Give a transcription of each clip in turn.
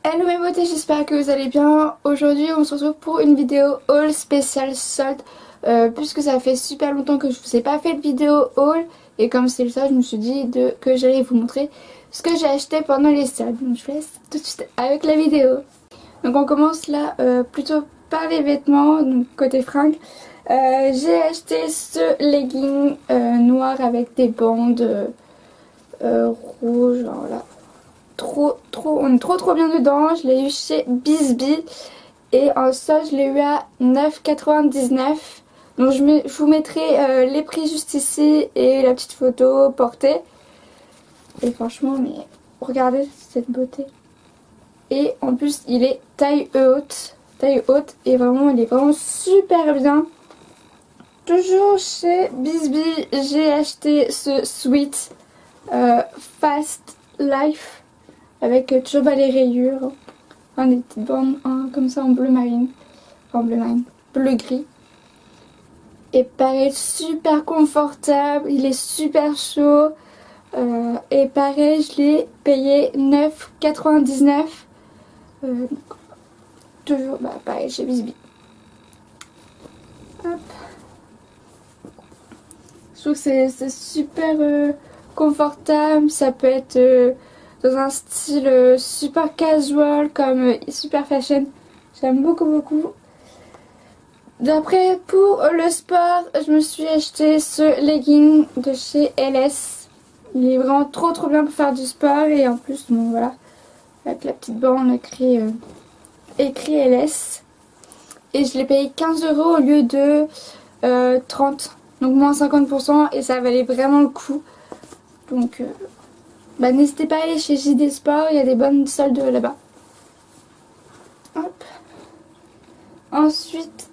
Hello mes beautés, j'espère que vous allez bien. Aujourd'hui on se retrouve pour une vidéo haul spécial solde, puisque ça fait super longtemps que je vous ai pas fait de vidéo haul. Et comme c'est le solde, je me suis dit que j'allais vous montrer ce que j'ai acheté pendant les soldes. Donc je vous laisse tout de suite avec la vidéo. Donc on commence là plutôt par les vêtements, donc côté fringues. J'ai acheté ce legging noir avec des bandes rouges, voilà. On est trop bien dedans. Je l'ai eu chez Bisbee et en solde je l'ai eu à 9,99. Donc je vous mettrai les prix juste ici et la petite photo portée. Et franchement, mais regardez cette beauté. Et en plus il est taille haute, et vraiment il est vraiment super bien. Toujours chez Bisbee, j'ai acheté ce sweat Fast Life avec toujours les rayures, enfin, des petites bandes comme ça en bleu marine, enfin bleu marine, bleu gris. Et pareil, super confortable, il est super chaud. Et pareil, je l'ai payé 9,99. Toujours pareil chez Bisbee. Hop. Je trouve que c'est super confortable, ça peut être dans un style super casual comme super fashion. J'aime beaucoup. D'après pour le sport, je me suis acheté ce legging de chez LS. Il est vraiment trop bien pour faire du sport, et en plus bon voilà, avec la petite bande écrit LS. Et je l'ai payé 15 € au lieu de 30, donc moins 50%, et ça valait vraiment le coup. Donc n'hésitez pas à aller chez JD Sport, il y a des bonnes soldes là-bas. Hop. Ensuite,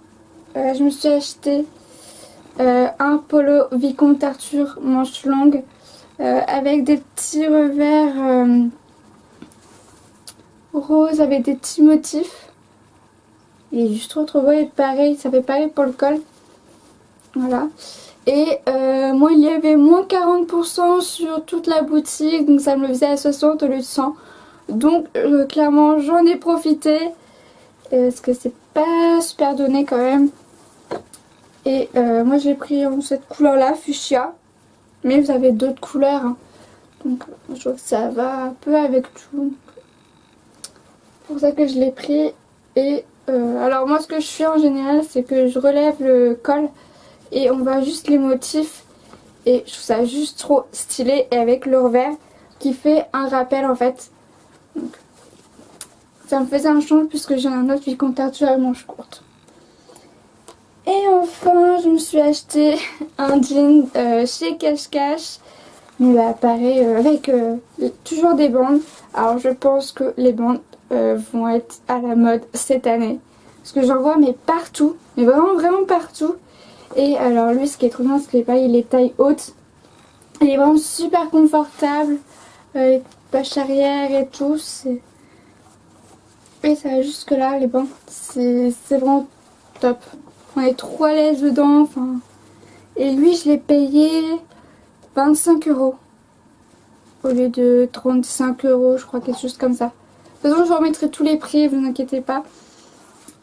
je me suis acheté un polo Vicomte Arthur manche longue avec des petits revers roses avec des petits motifs. Il est juste trop beau, et pareil, ça fait pareil pour le col. Voilà. Et moi il y avait moins 40% sur toute la boutique, donc ça me le faisait à 60 au lieu de 100. Donc clairement j'en ai profité, parce que c'est pas super donné quand même. Et moi j'ai pris en cette couleur là, fuchsia. Mais vous avez d'autres couleurs, hein. Donc je trouve que ça va un peu avec tout. C'est pour ça que je l'ai pris. Et alors moi ce que je fais en général, c'est que je relève le col et on voit juste les motifs. Et je trouve ça juste trop stylé, et avec le revers qui fait un rappel en fait. Donc, ça me faisait un change puisque j'ai un autre Vicomte Arthur à manches courtes. Et enfin, je me suis acheté un jean chez Cash Cash. Mais pareil, avec toujours des bandes. Alors je pense que les bandes vont être à la mode cette année. Parce que j'en vois mais partout. Mais vraiment partout. Et alors lui, ce qui est trop bien, c'est qu'il est taille haute. Il est vraiment super confortable. Avec poche arrière et tout. Et ça va jusque là, les bandes. C'est vraiment top. On est trop à l'aise dedans. Enfin. Et lui, je l'ai payé 25 € au lieu de 35 €, je crois, quelque chose comme ça. De toute façon, je vous remettrai tous les prix, vous inquiétez pas.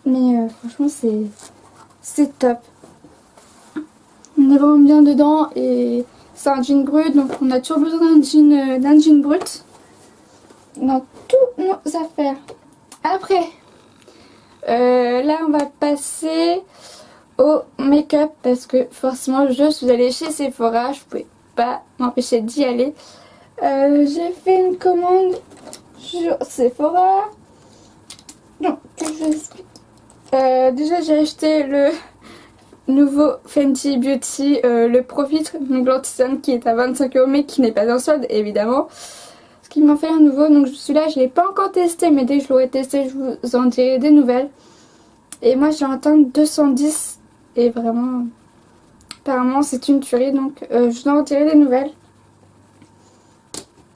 Mais franchement, c'est top. On est vraiment bien dedans, et c'est un jean brut, donc on a toujours besoin d'un jean brut dans toutes nos affaires. Après, là, on va passer au make-up, parce que forcément, je suis allée chez Sephora, je pouvais pas m'empêcher d'y aller. J'ai fait une commande sur Sephora. Non, que je vous explique. Déjà j'ai acheté le nouveau Fenty Beauty, le Profit, donc l'anti-sun, qui est à 25 € mais qui n'est pas en solde évidemment. Ce qui m'en fait un nouveau, donc celui-là je l'ai pas encore testé, mais dès que je l'aurai testé je vous en dirai des nouvelles. Et moi j'ai un teint 210 et vraiment apparemment c'est une tuerie, donc je vous en dirai des nouvelles.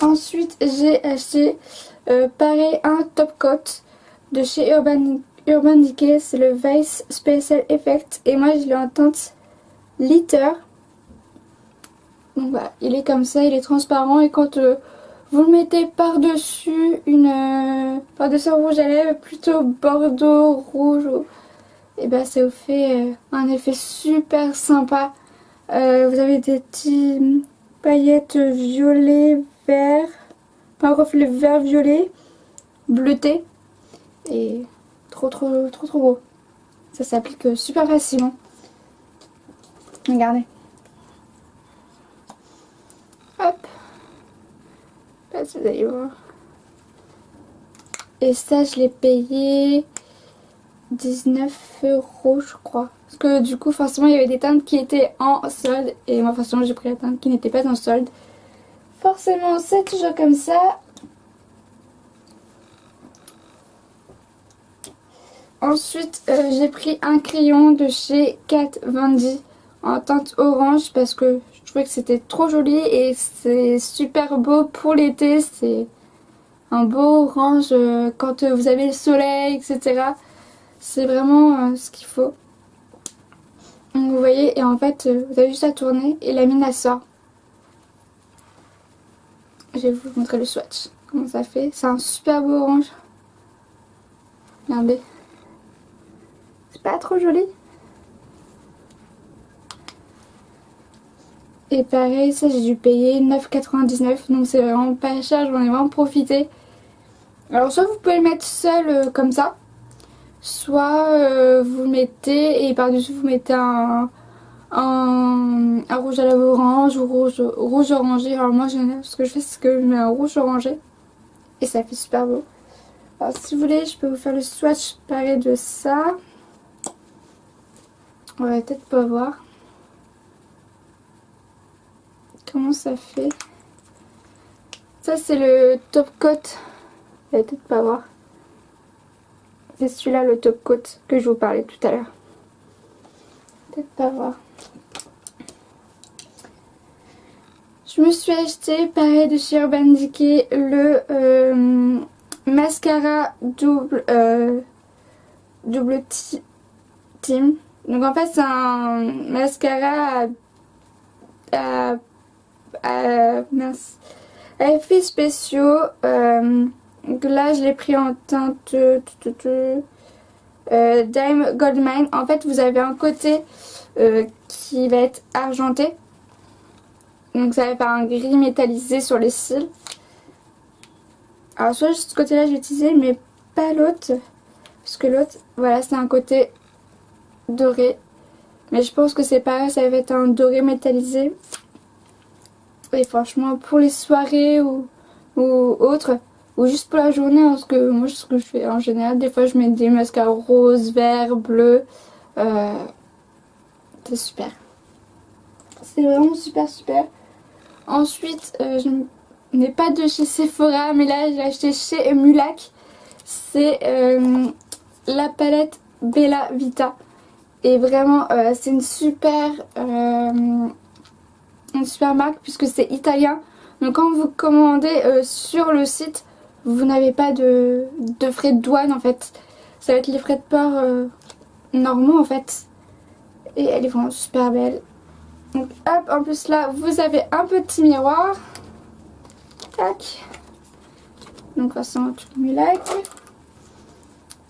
Ensuite j'ai acheté pareil un top coat de chez Urban Decay, c'est le Vice Special Effect, et moi je l'ai en teinte Litter. Donc voilà, il est comme ça, il est transparent, et quand Vous le mettez par-dessus par-dessus un rouge à lèvres plutôt bordeaux, rouge. Et ben ça vous fait un effet super sympa. Vous avez des petits paillettes violet, vert, un reflet vert violet, bleuté. Et trop beau. Ça s'applique super facilement. Regardez. Hop. Là, vous allez voir. Et ça, je l'ai payé 19 € je crois. Parce que du coup, forcément, il y avait des teintes qui étaient en solde. Et moi, forcément, j'ai pris la teinte qui n'était pas en solde. Forcément, c'est toujours comme ça. Ensuite, j'ai pris un crayon de chez Kat Von D en teinte orange parce que je trouvais que c'était trop joli et c'est super beau pour l'été. C'est un beau orange quand vous avez le soleil, etc. C'est vraiment ce qu'il faut. Donc, vous voyez, et en fait, vous avez juste à tourner et la mine elle sort. Je vais vous montrer le swatch. Comment ça fait. C'est un super beau orange. Regardez. C'est pas trop joli. Et pareil, ça j'ai dû payer 9,99 €. Donc c'est vraiment pas cher, j'en ai vraiment profité. Alors soit vous pouvez le mettre seul comme ça. Soit vous le mettez et par-dessus vous mettez un rouge à lèvres orange ou rouge orangé. Alors moi ce que je fais c'est que je mets un rouge orangé. Et ça fait super beau. Alors si vous voulez je peux vous faire le swatch pareil de ça. On va peut-être pas voir comment ça fait. Ça c'est le top coat. Vous allez peut-être pas voir. C'est celui-là le top coat que je vous parlais tout à l'heure. Peut-être pas voir. Je me suis acheté pareil de chez Urban Decay le mascara double team. Donc en fait c'est un mascara mince, à effets spéciaux. Donc là je l'ai pris en teinte Dime Goldmine. En fait vous avez un côté qui va être argenté. Donc ça va faire un gris métallisé sur les cils. Alors soit ce côté là je vais utiliser mais pas l'autre. Parce que l'autre voilà c'est un côté doré. Mais je pense que c'est pareil, ça va être un doré métallisé. Et franchement pour les soirées ou autres. Ou juste pour la journée, parce que moi ce que je fais en général, des fois je mets des mascaras roses, verts, bleus. C'est super. C'est vraiment super. Ensuite, je n'ai pas de chez Sephora, mais là j'ai acheté chez Mulac. C'est la palette Bella Vita. Et vraiment, c'est une super marque puisque c'est italien. Donc quand vous commandez sur le site, vous n'avez pas de frais de douane en fait. Ça va être les frais de port normaux en fait. Et elle est vraiment super belle. Donc hop, en plus là vous avez un petit miroir. Tac. Donc façon Mulac.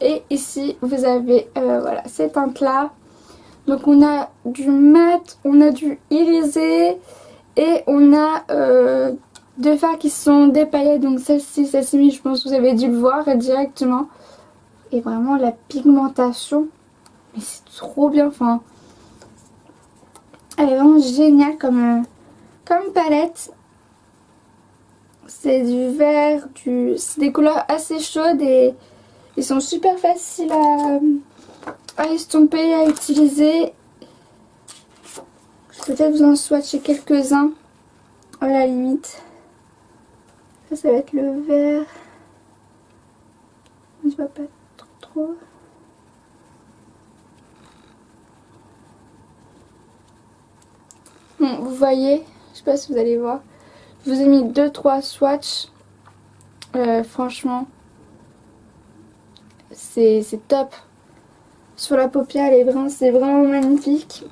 Et ici vous avez voilà ces teintes là. Donc on a du mat, on a du irisé et on a deux fards qui sont des paillettes. Donc celle-ci, je pense que vous avez dû le voir directement. Et vraiment la pigmentation, mais c'est trop bien. Enfin, elle est vraiment géniale comme palette. C'est du vert, c'est des couleurs assez chaudes et ils sont super faciles à estomper, à utiliser. Je vais peut-être vous en swatcher quelques-uns à la limite. Ça va être le vert. Je vois pas trop. Bon, vous voyez, je sais pas si vous allez voir. Je vous ai mis 2-3 swatchs. Franchement, c'est top. Sur la paupière, c'est vraiment magnifique.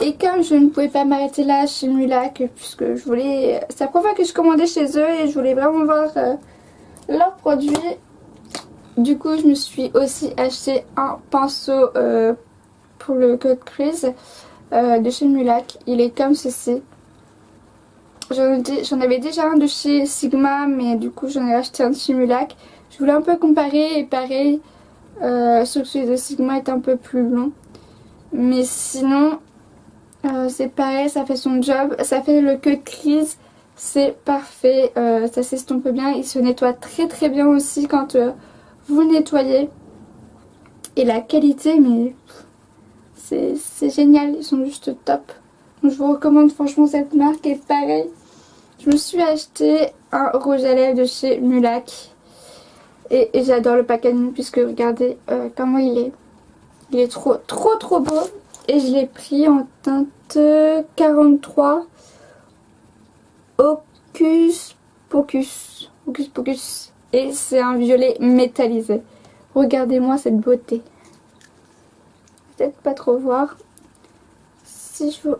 Et comme je ne pouvais pas m'arrêter là chez Mulac, puisque je voulais... C'est la première fois que je commandais chez eux et je voulais vraiment voir leurs produits. Du coup, je me suis aussi acheté un pinceau pour le Code Crease de chez Mulac. Il est comme ceci. J'en avais déjà un de chez Sigma, mais du coup j'en ai acheté un de chez Mulac. Je voulais un peu comparer et pareil, sauf que celui de Sigma est un peu plus long. Mais sinon, c'est pareil, ça fait son job. Ça fait le Cut Crease, c'est parfait. Ça s'estompe bien, il se nettoie très très bien aussi quand vous le nettoyez. Et la qualité, mais c'est génial, ils sont juste top. Donc je vous recommande franchement cette marque et pareil. Je me suis acheté un rouge à lèvres de chez Mulac. Et j'adore le packaging puisque regardez comment il est. Il est trop beau. Et je l'ai pris en teinte 43 Hocus Pocus. Hocus Pocus. Et c'est un violet métallisé. Regardez-moi cette beauté. Peut-être pas trop voir. Si je vous...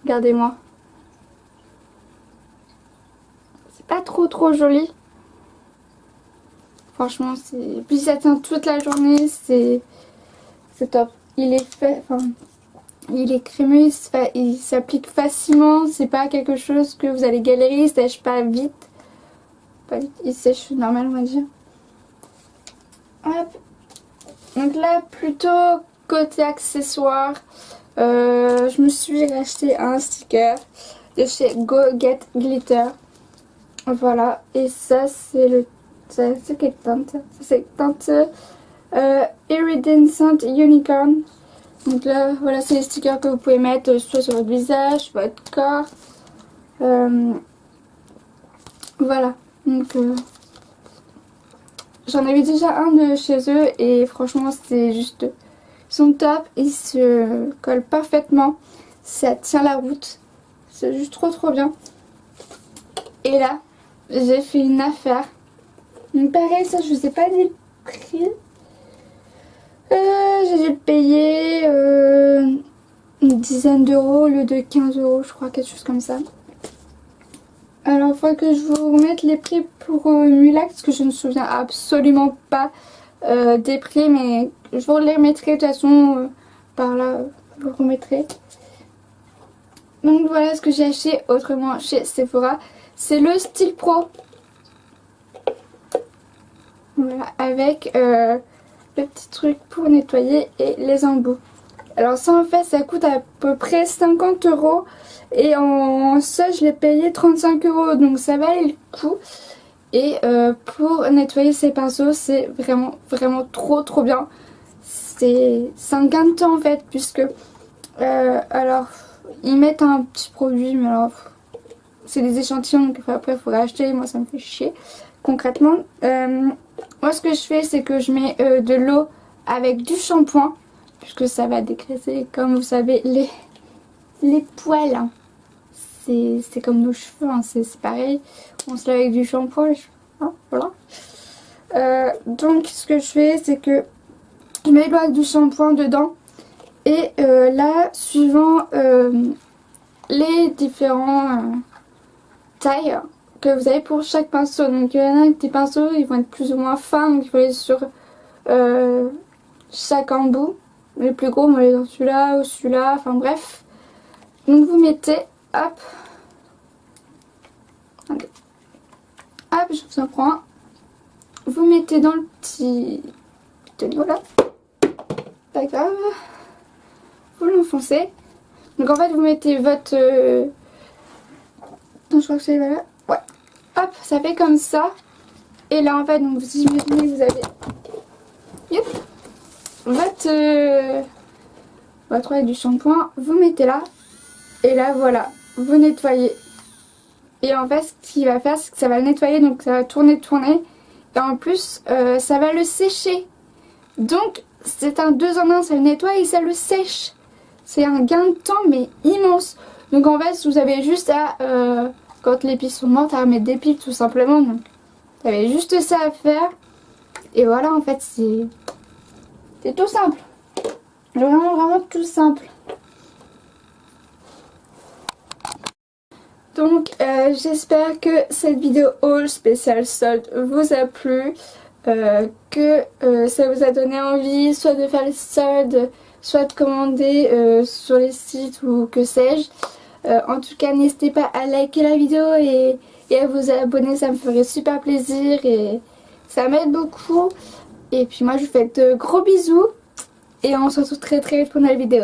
Regardez-moi. C'est pas trop joli. Franchement, c'est... Puis ça tient toute la journée, c'est top. Il est fait... Enfin, il est crémeux, il s'applique facilement. C'est pas quelque chose que vous allez galérer, il sèche pas vite. Pas vite, il sèche normal, on va dire. Hop. Donc là, plutôt côté accessoires, je me suis racheté un sticker de chez Go Get Glitter. Voilà, et ça c'est le... C'est quelle teinte? C'est teinte Iridescent Unicorn. Donc là, voilà, c'est les stickers que vous pouvez mettre soit sur votre visage, votre corps. Voilà, donc j'en avais déjà un de chez eux et franchement c'est juste... Ils sont top, ils se collent parfaitement, ça tient la route, c'est juste trop bien. Et là, j'ai fait une affaire. Donc pareil, ça je vous ai pas dit le prix. J'ai dû le payer une dizaine d'euros au lieu de 15 euros, je crois, quelque chose comme ça. Alors il faudrait que je vous remette les prix pour Mulac, parce que je ne me souviens absolument pas des prix, mais je vous les remettrai de toute façon par là, je vous remettrai. Donc voilà ce que j'ai acheté autrement chez Sephora, c'est le Style Pro. Voilà, avec le petit truc pour nettoyer et les embouts. Alors ça en fait ça coûte à peu près 50 euros et en ça je l'ai payé 35 euros, donc ça valait le coup. Et pour nettoyer ces pinceaux c'est vraiment trop bien. C'est un gain de temps en fait, puisque alors ils mettent un petit produit, mais alors c'est des échantillons, donc après il faut racheter, moi ça me fait chier concrètement. Moi ce que je fais c'est que je mets de l'eau avec du shampoing, puisque ça va dégraisser comme vous savez les poils, hein. C'est comme nos cheveux, hein, c'est pareil, on se lave avec du shampoing, hein, voilà. Donc ce que je fais c'est que je mets l'eau avec du shampoing dedans et là suivant les différents tailles que vous avez pour chaque pinceau, donc il y en a des pinceaux ils vont être plus ou moins fins, donc il faut aller sur chaque embout. Les plus gros, moi, les dans celui-là ou celui-là, enfin bref. Donc vous mettez, hop, allez, hop, je vous en prends un. Vous mettez dans le petit tuyau là, pas grave, vous l'enfoncez. Donc en fait vous mettez votre, non, je crois que c'est là, ouais, hop, ça fait comme ça. Et là en fait, donc vous imaginez que vous avez, yep, votre avec du shampoing, vous mettez là, et là voilà, vous nettoyez. Et en fait ce qu'il va faire c'est que ça va le nettoyer, donc ça va tourner, et en plus ça va le sécher. Donc c'est un 2 en 1, ça le nettoie et ça le sèche. C'est un gain de temps mais immense. Donc en fait vous avez juste à, quand les piles sont mortes, à remettre des piles tout simplement. Donc vous avez juste ça à faire. Et voilà, en fait c'est tout simple. Vraiment tout simple. Donc j'espère que cette vidéo haul spécial solde vous a plu, que ça vous a donné envie soit de faire les soldes, soit de commander sur les sites ou que sais-je. En tout cas, n'hésitez pas à liker la vidéo et à vous abonner, ça me ferait super plaisir et ça m'aide beaucoup. Et puis moi je vous fais de gros bisous et on se retrouve très vite pour une nouvelle vidéo.